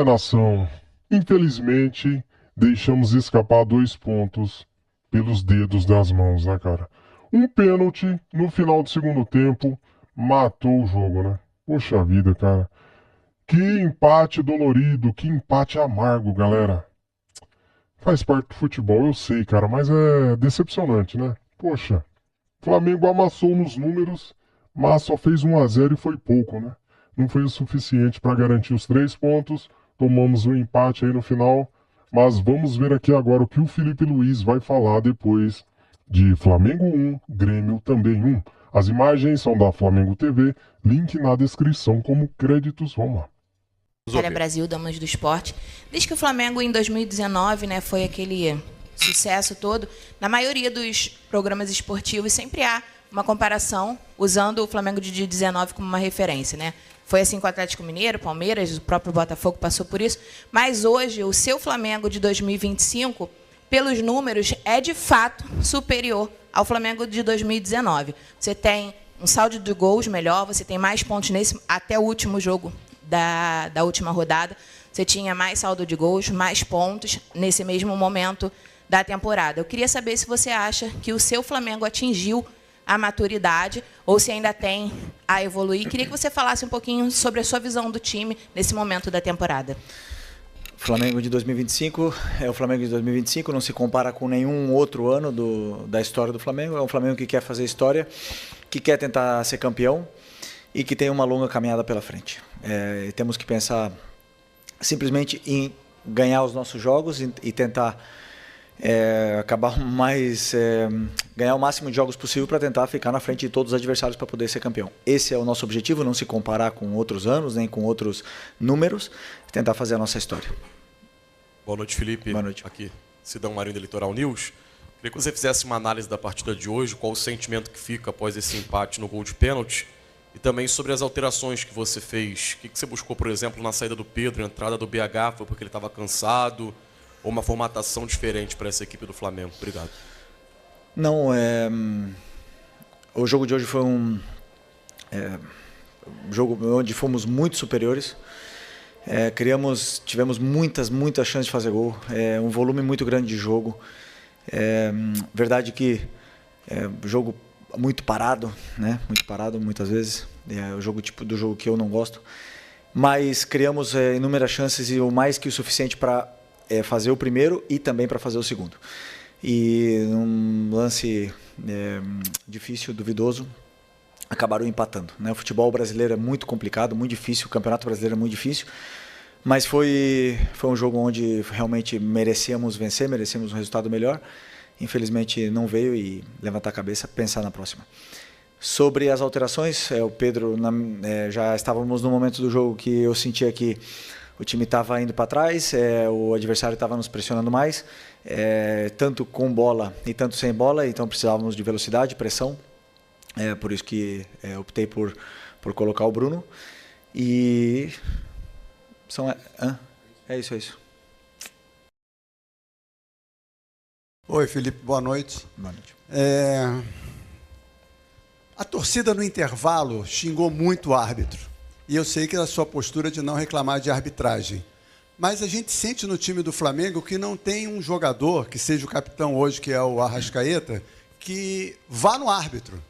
Nação. Infelizmente, deixamos escapar 2 pontos pelos dedos das mãos, né, cara? Um pênalti no final do segundo tempo matou o jogo, né? Poxa vida, cara. Que empate dolorido, que empate amargo, galera. Faz parte do futebol, eu sei, cara, mas é decepcionante, né? Poxa, Flamengo amassou nos números, mas só fez 1-0 e foi pouco, né? Não foi o suficiente para garantir os 3 pontos. Tomamos um empate aí no final, mas vamos ver aqui agora o que o Felipe Luiz vai falar depois de Flamengo 1, Grêmio também 1. As imagens são da Flamengo TV, link na descrição como créditos. Vamos lá. Era Brasil, Damas do Esporte. Desde que o Flamengo, em 2019, né, foi aquele sucesso todo, na maioria dos programas esportivos sempre há uma comparação usando o Flamengo de 2019 como uma referência, né? Foi assim com o Atlético Mineiro, Palmeiras, o próprio Botafogo passou por isso. Mas hoje, o seu Flamengo de 2025, pelos números, é de fato superior ao Flamengo de 2019. Você tem um saldo de gols melhor, você tem mais pontos nesse até o último jogo da última rodada. Você tinha mais saldo de gols, mais pontos nesse mesmo momento da temporada. Eu queria saber se você acha que o seu Flamengo atingiu a maturidade ou se ainda tem a evoluir. Queria que você falasse um pouquinho sobre a sua visão do time nesse momento da temporada. Flamengo de 2025 é o Flamengo de 2025, não se compara com nenhum outro ano da história do Flamengo. É um Flamengo que quer fazer história, que quer tentar ser campeão e que tem uma longa caminhada pela frente. Temos que pensar simplesmente em ganhar os nossos jogos e tentar ganhar o máximo de jogos possível para tentar ficar na frente de todos os adversários para poder ser campeão. Esse é o nosso objetivo, não se comparar com outros anos, nem com outros números, tentar fazer a nossa história. Boa noite, Felipe. Boa noite. Aqui, Sidão Marinho da Litoral News. Queria que você fizesse uma análise da partida de hoje, qual o sentimento que fica após esse empate no gol de pênalti, e também sobre as alterações que você fez. O que você buscou, por exemplo, na saída do Pedro, a entrada do BH, foi porque ele estava cansado, ou uma formatação diferente para essa equipe do Flamengo? Obrigado. Não, o jogo de hoje foi um jogo onde fomos muito superiores. Tivemos muitas chances de fazer gol, um volume muito grande de jogo. Verdade que jogo muito parado, né? Muito parado muitas vezes. É o jogo tipo do jogo que eu não gosto. Mas criamos inúmeras chances e o mais que o suficiente para fazer o primeiro e também para fazer o segundo. E num lance difícil, duvidoso, acabaram empatando, né? O futebol brasileiro é muito complicado, muito difícil, o Campeonato Brasileiro é muito difícil, mas foi um jogo onde realmente merecíamos vencer, merecíamos um resultado melhor. Infelizmente não veio, e levantar a cabeça, pensar na próxima. Sobre as alterações, o Pedro, já estávamos no momento do jogo que eu sentia que o time estava indo para trás, o adversário estava nos pressionando mais, tanto com bola e tanto sem bola, então precisávamos de velocidade, pressão. Por isso que optei por colocar o Bruno. E é isso. Oi, Felipe, boa noite. Boa noite. A torcida no intervalo xingou muito o árbitro. E eu sei que é a sua postura de não reclamar de arbitragem. Mas a gente sente no time do Flamengo que não tem um jogador, que seja o capitão hoje, que é o Arrascaeta, que vá no árbitro.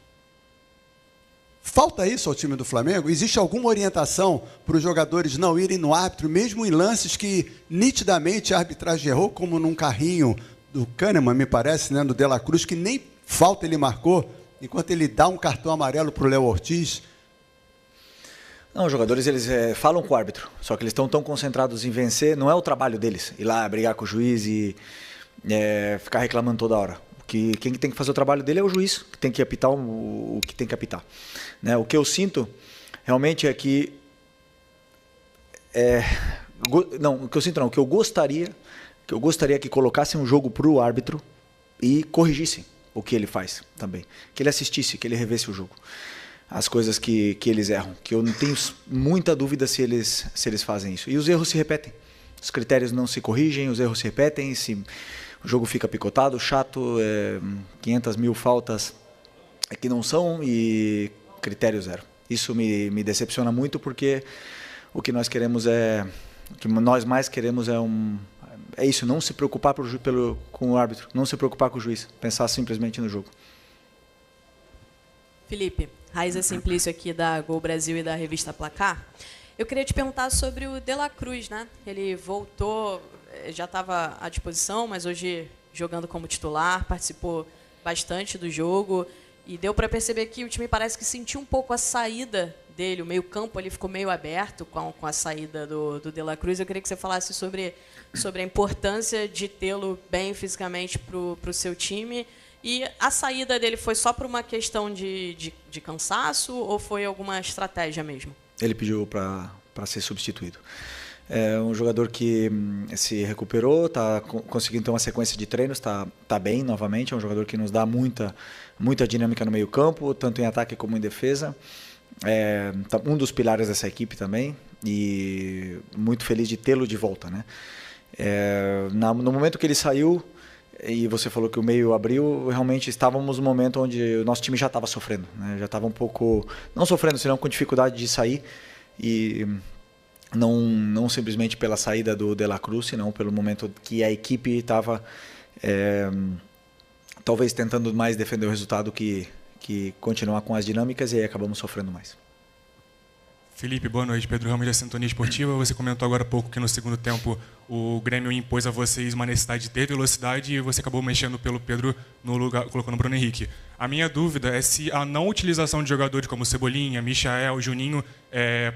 Falta isso ao time do Flamengo? Existe alguma orientação para os jogadores não irem no árbitro, mesmo em lances que nitidamente a arbitragem errou, como num carrinho do Kahneman, me parece, né, do De La Cruz, que nem falta ele marcou, enquanto ele dá um cartão amarelo para o Léo Ortiz? Não, os jogadores eles falam com o árbitro, só que eles estão tão concentrados em vencer, não é o trabalho deles ir lá brigar com o juiz e ficar reclamando toda hora. Quem tem que fazer o trabalho dele é o juiz, que tem que apitar o que tem que apitar. Né? O que eu sinto realmente é que... o que eu gostaria que colocassem um jogo para o árbitro e corrigissem o que ele faz também. Que ele assistisse, que ele revesse o jogo. As coisas que eles erram, que eu não tenho muita dúvida se eles fazem isso. E os erros se repetem. Os critérios não se corrigem, os erros se repetem, o jogo fica picotado, chato, 500 mil faltas que não são e critério zero. Isso me decepciona muito, porque o que nós queremos é O que nós mais queremos é isso, não se preocupar com o árbitro, não se preocupar com o juiz, pensar simplesmente no jogo. Felipe, Raiza Simplício aqui da Gol Brasil e da revista Placar. Eu queria te perguntar sobre o De La Cruz, né? Ele voltou, já estava à disposição, mas hoje jogando como titular, participou bastante do jogo e deu para perceber que o time parece que sentiu um pouco a saída dele, o meio-campo ali ficou meio aberto com a saída do De La Cruz. Eu queria que você falasse sobre a importância de tê-lo bem fisicamente para o seu time. E a saída dele foi só por uma questão de cansaço ou foi alguma estratégia mesmo? Ele pediu para ser substituído. É um jogador que se recuperou, está conseguindo ter uma sequência de treinos, está bem novamente. É um jogador que nos dá muita dinâmica no meio-campo, tanto em ataque como em defesa. Tá um dos pilares dessa equipe também e muito feliz de tê-lo de volta, né? No momento que ele saiu e você falou que o meio abriu, realmente estávamos no momento onde o nosso time já estava sofrendo, né? Já estava um pouco, não sofrendo, senão com dificuldade de sair e não simplesmente pela saída do De La Cruz, senão pelo momento que a equipe estava talvez tentando mais defender o resultado que continuar com as dinâmicas e aí acabamos sofrendo mais. Felipe, boa noite. Pedro Ramos da Sintonia Esportiva. Você comentou agora há pouco que no segundo tempo o Grêmio impôs a vocês uma necessidade de ter velocidade e você acabou mexendo pelo Pedro no lugar, colocando o Bruno Henrique. A minha dúvida é se a não utilização de jogadores como Cebolinha, Michael, Juninho,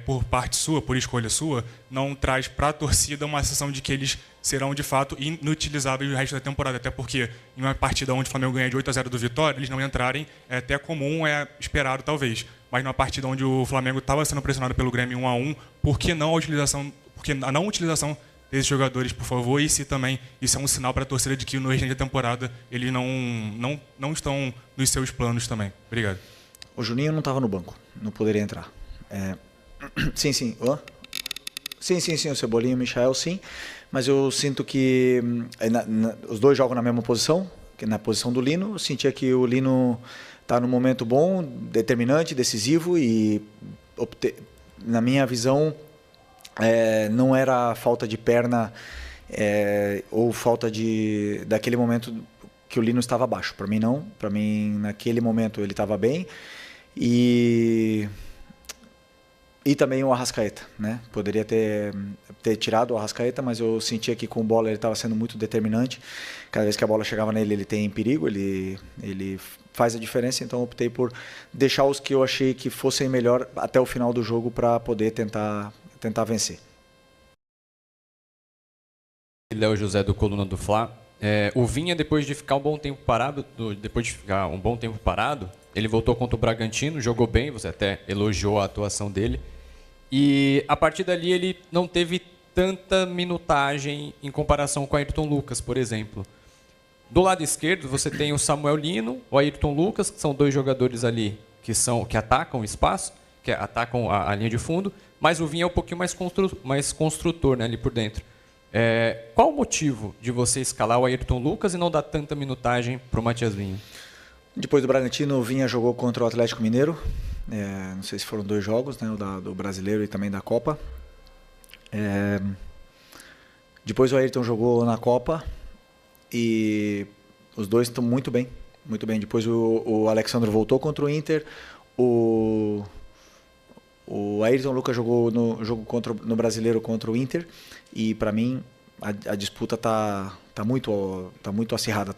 por parte sua, por escolha sua, não traz para a torcida uma sensação de que eles serão de fato inutilizáveis o resto da temporada, até porque em uma partida onde o Flamengo ganha de 8-0 do Vitória, eles não entrarem é até comum, é esperado talvez. Mas numa partida onde o Flamengo estava sendo pressionado pelo Grêmio 1-1, por que a não utilização desses jogadores, por favor, e se também isso é um sinal para a torcida de que no restante da temporada eles não estão nos seus planos também. Obrigado. O Juninho não estava no banco, não poderia entrar. Sim. Sim, o Cebolinha e o Michael, sim. Mas eu sinto que os dois jogam na mesma posição, que na posição do Lino. Eu sentia que o Lino está num momento bom, determinante, decisivo e, na minha visão, não era falta de perna ou falta daquele momento que o Lino estava abaixo. Para mim, não. Para mim, naquele momento, ele estava bem. E também o Arrascaeta, né? Poderia ter tirado o Arrascaeta, mas eu sentia que com bola ele estava sendo muito determinante. Cada vez que a bola chegava nele, ele tem perigo, ele faz a diferença. Então, eu optei por deixar os que eu achei que fossem melhor até o final do jogo para poder tentar vencer. Léo José do Coluna do Fla. O Vinha, depois de ficar um bom tempo parado, ele voltou contra o Bragantino, jogou bem, você até elogiou a atuação dele. E a partir dali ele não teve tanta minutagem em comparação com o Ayrton Lucas, por exemplo. Do lado esquerdo você tem o Samuel Lino, o Ayrton Lucas, que são dois jogadores ali que atacam o espaço, que atacam a linha de fundo, mas o Vinha é um pouquinho mais construtor, né, ali por dentro. Qual o motivo de você escalar o Ayrton Lucas e não dar tanta minutagem para o Matias Vinha? Depois do Bragantino, o Vinha jogou contra o Atlético Mineiro. Não sei se foram 2 jogos, né, o do Brasileiro e também da Copa. Depois o Ayrton jogou na Copa e os dois estão muito bem, muito bem. Depois o Alexandre voltou contra o Inter. O Ayrton Lucas jogou no jogo no Brasileiro contra o Inter e para mim a disputa tá muito acirrada,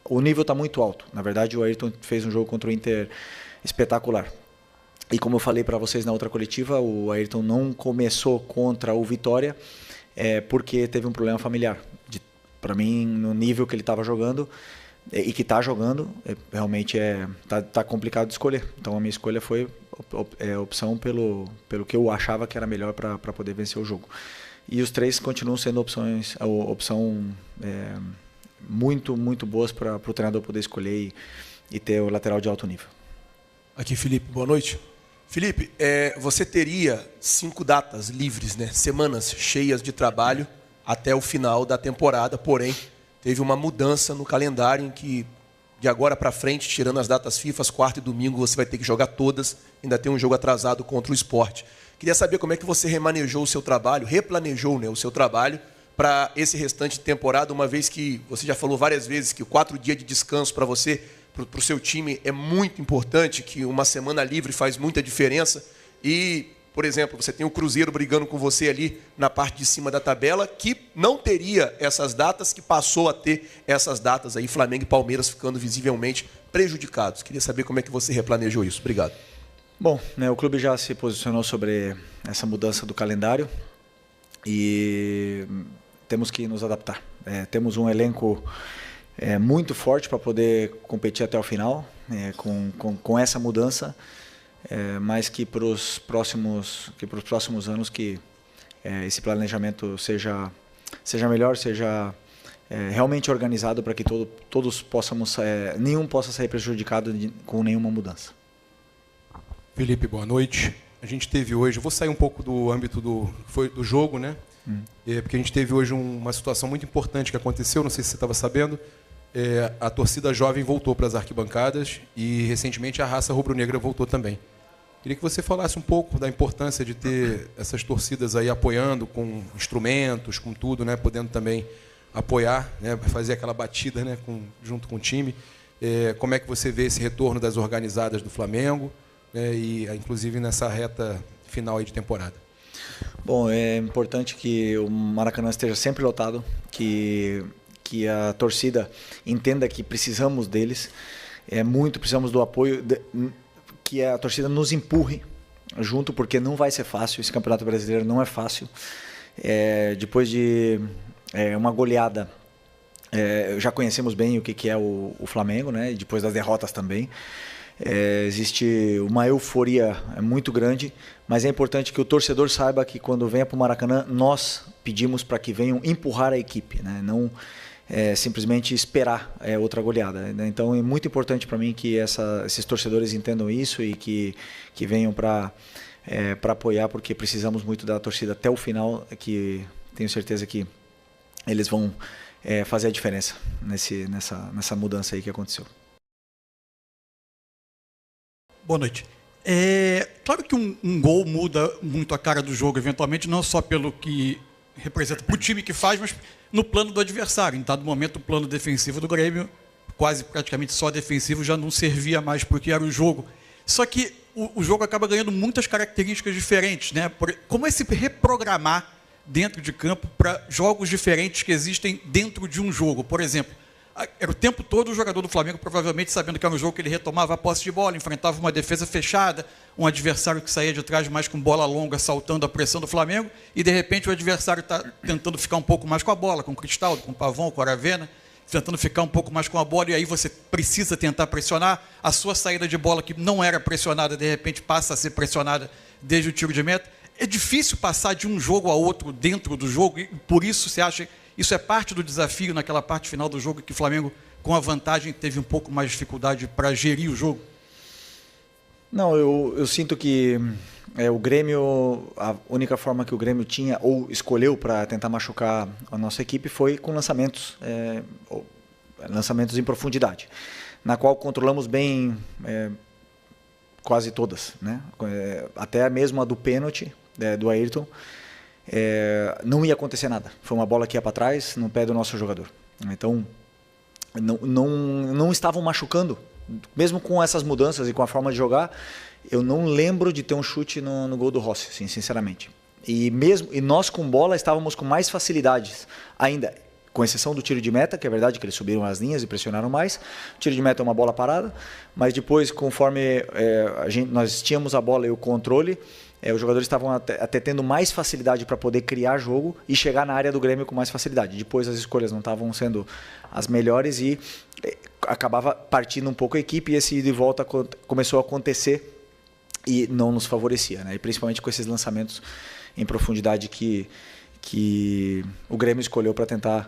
o nível está muito alto. Na verdade, o Ayrton fez um jogo contra o Inter espetacular. E como eu falei para vocês na outra coletiva, o Ayrton não começou contra o Vitória porque teve um problema familiar. Para mim, no nível que ele estava jogando e que está jogando, realmente tá complicado de escolher. Então a minha escolha foi opção pelo que eu achava que era melhor para poder vencer o jogo. E os 3 continuam sendo opção muito boas para o treinador poder escolher e ter o lateral de alto nível. Aqui, Felipe, boa noite. Felipe, você teria 5 datas livres, né? Semanas cheias de trabalho até o final da temporada, porém, teve uma mudança no calendário em que, de agora para frente, tirando as datas FIFA, quarta e domingo, você vai ter que jogar todas, ainda tem um jogo atrasado contra o Sport. Queria saber como é que você remanejou o seu trabalho, replanejou, né, o seu trabalho para esse restante de temporada, uma vez que você já falou várias vezes que 4 dias de descanso para você, para o seu time, é muito importante, que uma semana livre faz muita diferença. E, por exemplo, você tem o Cruzeiro brigando com você ali na parte de cima da tabela, que não teria essas datas, que passou a ter essas datas aí, Flamengo e Palmeiras ficando visivelmente prejudicados. Queria saber como é que você replanejou isso. Obrigado. Bom, né, o clube já se posicionou sobre essa mudança do calendário e temos que nos adaptar. Temos um elenco muito forte para poder competir até o final, com essa mudança, mas que para os próximos anos que esse planejamento seja melhor, seja realmente organizado para que todos possamos, nenhum possa sair prejudicado com nenhuma mudança. Felipe, boa noite. A gente teve hoje, eu vou sair um pouco do âmbito do jogo, né? Porque a gente teve hoje uma situação muito importante que aconteceu, não sei se você estava sabendo. A torcida jovem voltou para as arquibancadas e recentemente a raça rubro-negra voltou também. Queria que você falasse um pouco da importância de ter essas torcidas aí apoiando com instrumentos, com tudo, né? Podendo também apoiar, né? Fazer aquela batida, né? Junto com o time. Como é que você vê esse retorno das organizadas do Flamengo, né? E inclusive nessa reta final aí de temporada? Bom, é importante que o Maracanã esteja sempre lotado, que a torcida entenda que precisamos deles, precisamos do apoio, que a torcida nos empurre junto, porque não vai ser fácil, esse Campeonato Brasileiro não é fácil. Depois de uma goleada, já conhecemos bem o que é o Flamengo, né? E depois das derrotas também. Existe uma euforia muito grande, mas é importante que o torcedor saiba que quando venha para o Maracanã, nós pedimos para que venham empurrar a equipe, né? Não simplesmente esperar outra goleada, né? Então é muito importante para mim que esses torcedores entendam isso e que venham para apoiar, porque precisamos muito da torcida até o final, que tenho certeza que eles vão fazer a diferença nessa mudança aí que aconteceu. Boa noite. Claro que um gol muda muito a cara do jogo, eventualmente, não só pelo que representa para o time que faz, mas no plano do adversário. Em dado momento, o plano defensivo do Grêmio, praticamente só defensivo, já não servia mais porque era o jogo. Só que o jogo acaba ganhando muitas características diferentes, né? Como é se reprogramar dentro de campo para jogos diferentes que existem dentro de um jogo? Por exemplo, era o tempo todo o jogador do Flamengo, provavelmente sabendo que era um jogo que ele retomava a posse de bola, enfrentava uma defesa fechada, um adversário que saía de trás mais com bola longa, saltando a pressão do Flamengo, e de repente o adversário está tentando ficar um pouco mais com a bola, com o Cristaldo, com o Pavão, com o Aravena, tentando ficar um pouco mais com a bola, e aí você precisa tentar pressionar. A sua saída de bola, que não era pressionada, de repente passa a ser pressionada desde o tiro de meta. É difícil passar de um jogo a outro dentro do jogo, e por isso você acha... Isso é parte do desafio naquela parte final do jogo, que o Flamengo, com a vantagem, teve um pouco mais de dificuldade para gerir o jogo? Não, eu sinto que o Grêmio, a única forma que o Grêmio tinha ou escolheu para tentar machucar a nossa equipe foi com lançamentos em profundidade, na qual controlamos bem quase todas, né? Até mesmo a do pênalti do Ayrton. Não ia acontecer nada. Foi uma bola que ia para trás, no pé do nosso jogador. Então, não estavam machucando. Mesmo com essas mudanças e com a forma de jogar, eu não lembro de ter um chute no gol do Rossi, assim, sinceramente. E nós com bola estávamos com mais facilidades ainda, com exceção do tiro de meta, que é verdade que eles subiram as linhas e pressionaram mais. O tiro de meta é uma bola parada, mas depois, conforme nós tínhamos a bola e o controle, os jogadores estavam até tendo mais facilidade para poder criar jogo e chegar na área do Grêmio com mais facilidade. Depois as escolhas não estavam sendo as melhores e acabava partindo um pouco a equipe, e esse ida e volta começou a acontecer e não nos favorecia, né? E principalmente com esses lançamentos em profundidade que o Grêmio escolheu para tentar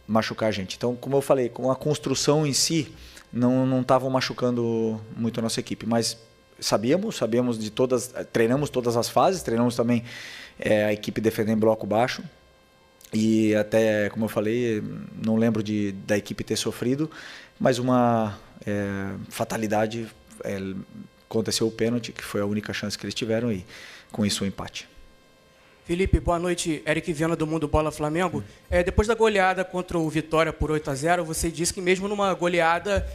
machucar a gente. Então, como eu falei, com a construção em si, não estavam machucando muito a nossa equipe, mas sabíamos de todas, treinamos todas as fases, treinamos também a equipe defendendo em bloco baixo, e até, como eu falei, não lembro da equipe ter sofrido, mas uma fatalidade aconteceu o pênalti, que foi a única chance que eles tiveram, e com isso o empate. Felipe, boa noite. Eric Viana, do Mundo Bola Flamengo. Depois da goleada contra o Vitória por 8-0, você disse que mesmo numa goleada,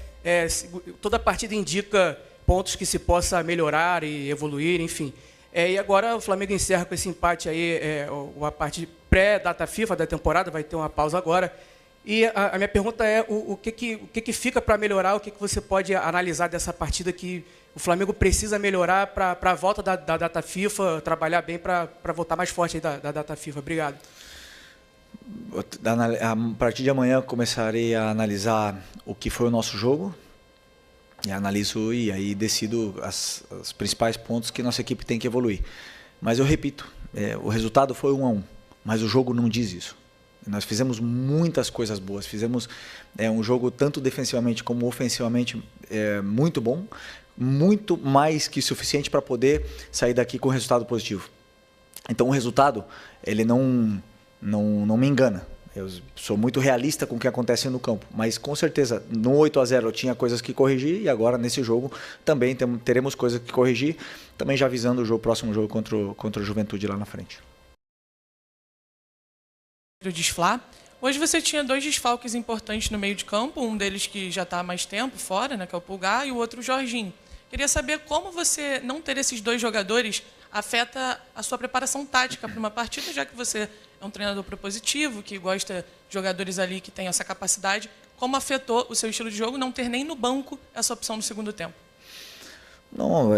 toda partida indica pontos que se possa melhorar e evoluir, enfim. E agora o Flamengo encerra com esse empate aí, a parte pré-data FIFA da temporada, vai ter uma pausa agora. E a minha pergunta é o que fica para melhorar, o que você pode analisar dessa partida que o Flamengo precisa melhorar para a volta da data FIFA, trabalhar bem para voltar mais forte aí da data FIFA. Obrigado. A partir de amanhã começarei a analisar o que foi o nosso jogo, e analiso e aí decido os principais pontos que nossa equipe tem que evoluir. Mas eu repito, o resultado foi 1-1, mas o jogo não diz isso. Nós fizemos muitas coisas boas, fizemos um jogo tanto defensivamente como ofensivamente muito bom, muito mais que suficiente para poder sair daqui com resultado positivo. Então o resultado, ele não me engana. Eu sou muito realista com o que acontece no campo, mas com certeza no 8-0 eu tinha coisas que corrigir e agora nesse jogo também teremos coisas que corrigir, também já visando o próximo jogo contra o Juventude lá na frente. Do desflá. Hoje você tinha 2 desfalques importantes no meio de campo, um deles que já está há mais tempo fora, né, que é o Pulgar, e o outro o Jorginho. Queria saber como você não ter esses 2 jogadores afeta a sua preparação tática para uma partida, já que você é um treinador propositivo, que gosta de jogadores ali que têm essa capacidade. Como afetou o seu estilo de jogo não ter nem no banco essa opção no segundo tempo? Não,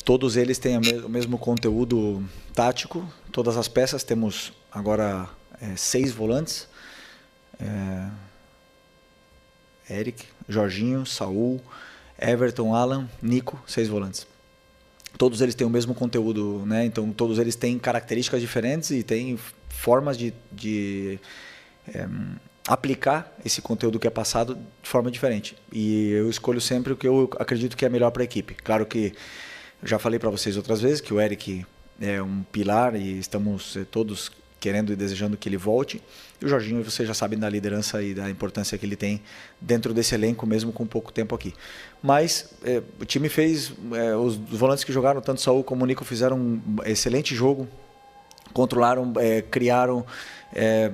todos eles têm o mesmo conteúdo tático, todas as peças. Temos agora 6 volantes, Eric, Jorginho, Saul, Everton, Alan, Nico, 6 volantes. Todos eles têm o mesmo conteúdo, né? Então todos eles têm características diferentes e têm formas de aplicar esse conteúdo que é passado de forma diferente. E eu escolho sempre o que eu acredito que é melhor para a equipe. Claro que já falei para vocês outras vezes que o Eric é um pilar e estamos todos querendo e desejando que ele volte. E o Jorginho, vocês já sabem da liderança e da importância que ele tem dentro desse elenco, mesmo com pouco tempo aqui. Mas o time fez, os volantes que jogaram, tanto Saul como o Nico, fizeram um excelente jogo, controlaram, criaram,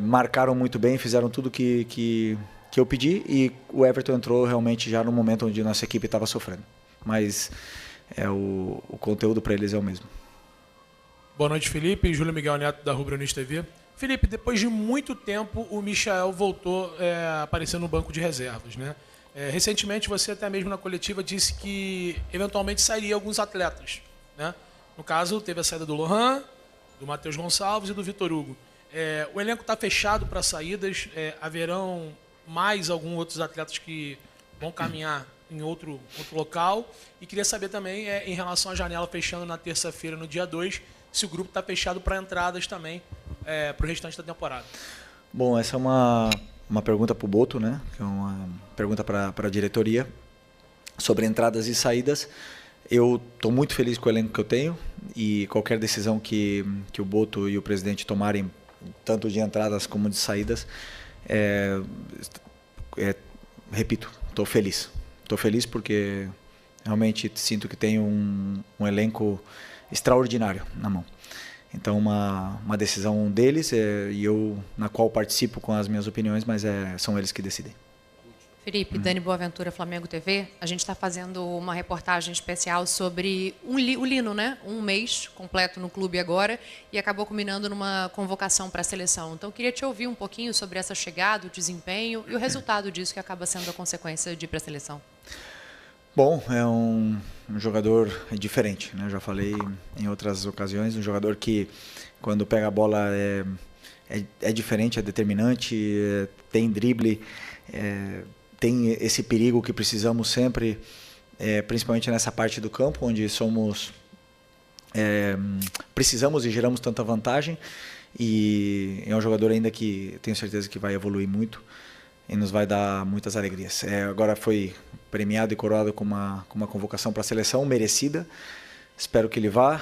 marcaram muito bem, fizeram tudo que eu pedi, e o Everton entrou realmente já no momento onde nossa equipe estava sofrendo. Mas o conteúdo para eles é o mesmo. Boa noite, Felipe. Júlio Miguel Neto, da Rubro News TV. Felipe, depois de muito tempo, o Michael voltou a aparecer no banco de reservas, né? Recentemente, você até mesmo na coletiva disse que eventualmente sairia alguns atletas, né? No caso, teve a saída do Lohan, do Matheus Gonçalves e do Vitor Hugo. O elenco está fechado para saídas. Haverão mais alguns outros atletas que vão caminhar em outro local? E queria saber também, em relação à janela fechando na terça-feira, no dia 2, se o grupo está fechado para entradas também para o restante da temporada. Bom, essa é uma pergunta para o Boto, né? Que é uma pergunta para a diretoria sobre entradas e saídas. Eu estou muito feliz com o elenco que eu tenho, e qualquer decisão que o Boto e o presidente tomarem, tanto de entradas como de saídas, repito, estou feliz. Estou feliz porque realmente sinto que tenho um elenco extraordinário na mão. Então, uma decisão deles, e eu na qual participo com as minhas opiniões, mas são eles que decidem. Felipe, Dani Boaventura, Flamengo TV. A gente está fazendo uma reportagem especial sobre o Lino, né? Um mês completo no clube agora, e acabou culminando numa convocação para a seleção. Então, queria te ouvir um pouquinho sobre essa chegada, o desempenho e o resultado disso, que acaba sendo a consequência de ir para a seleção. Bom, é um jogador diferente, né? Já falei em outras ocasiões, um jogador que, quando pega a bola, é diferente, é determinante, tem drible, tem esse perigo que precisamos sempre, principalmente nessa parte do campo, onde precisamos e geramos tanta vantagem, e é um jogador ainda que tenho certeza que vai evoluir muito e nos vai dar muitas alegrias. Agora foi premiado e coroado com uma convocação para a seleção merecida. Espero que ele vá,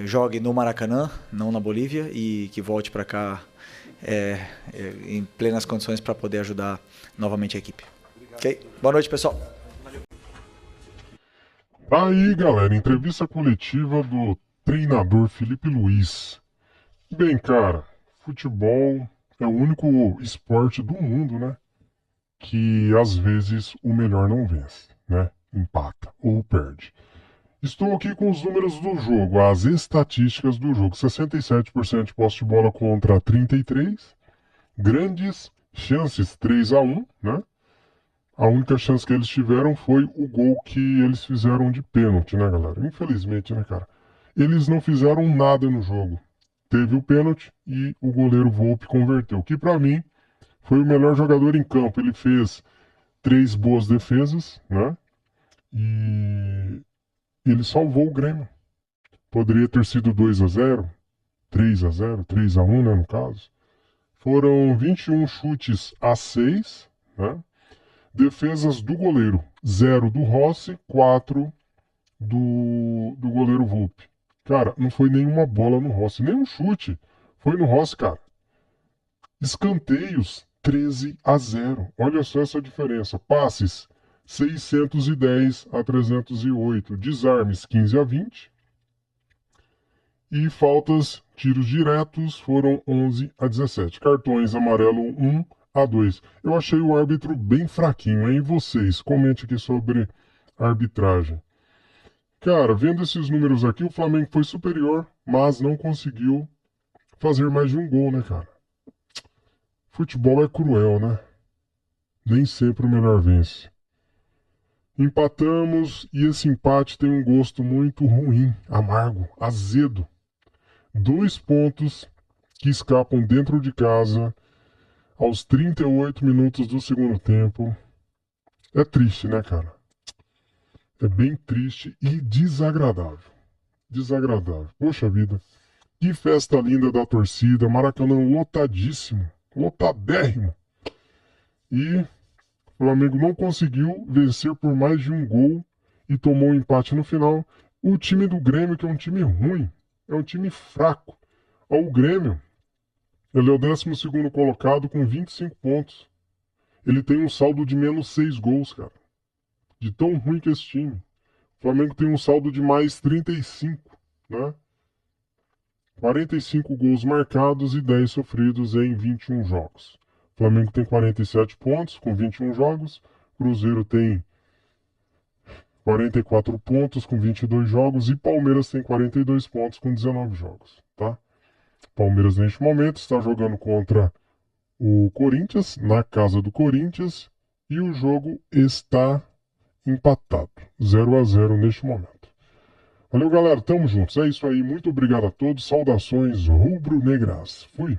jogue no Maracanã, não na Bolívia, e que volte para cá em plenas condições para poder ajudar novamente a equipe. Okay? Boa noite, pessoal. Aí, galera, entrevista coletiva do treinador Felipe Luiz. Bem, cara, futebol é o único esporte do mundo, né? Que às vezes o melhor não vence, né? Empata ou perde. Estou aqui com os números do jogo, as estatísticas do jogo. 67% de posse de bola contra 33%. Grandes chances, 3-1, né? A única chance que eles tiveram foi o gol que eles fizeram de pênalti, né, galera? Infelizmente, né, cara? Eles não fizeram nada no jogo. Teve o pênalti e o goleiro Volpi converteu, que pra mim foi o melhor jogador em campo. Ele fez 3 boas defesas, né? E ele salvou o Grêmio. Poderia ter sido 2-0, 3-0, 3-1, né, no caso. Foram 21 chutes a 6, né? Defesas do goleiro, 0 do Rossi, 4 do goleiro Volpi. Cara, não foi nenhuma bola no Rossi, nenhum chute foi no Rossi, cara. Escanteios, 13-0. Olha só essa diferença. Passes, 610 a 308. Desarmes, 15-20. E faltas, tiros diretos, foram 11-17. Cartões amarelo, 1-2. Eu achei o árbitro bem fraquinho, hein? Vocês, comente aqui sobre a arbitragem. Cara, vendo esses números aqui, o Flamengo foi superior, mas não conseguiu fazer mais de um gol, né, cara? Futebol é cruel, né? Nem sempre o melhor vence. Empatamos e esse empate tem um gosto muito ruim, amargo, azedo. 2 pontos que escapam dentro de casa aos 38 minutos do segundo tempo. É triste, né, cara? É bem triste e desagradável. Desagradável. Poxa vida. Que festa linda da torcida. Maracanã lotadíssimo. Lotadérrimo. E o Flamengo não conseguiu vencer por mais de um gol e tomou um empate no final. O time do Grêmio, que é um time ruim, é um time fraco. O Grêmio, ele é o 12º colocado com 25 pontos. Ele tem um saldo de menos 6 gols, cara. De tão ruim que é esse time. O Flamengo tem um saldo de mais 35, né? 45 gols marcados e 10 sofridos em 21 jogos. O Flamengo tem 47 pontos com 21 jogos. Cruzeiro tem 44 pontos com 22 jogos. E Palmeiras tem 42 pontos com 19 jogos, tá? Palmeiras, neste momento, está jogando contra o Corinthians, na casa do Corinthians. E o jogo está empatado, 0-0 neste momento. Valeu, galera, tamo juntos. É isso aí, muito obrigado a todos. Saudações rubro-negras. Fui.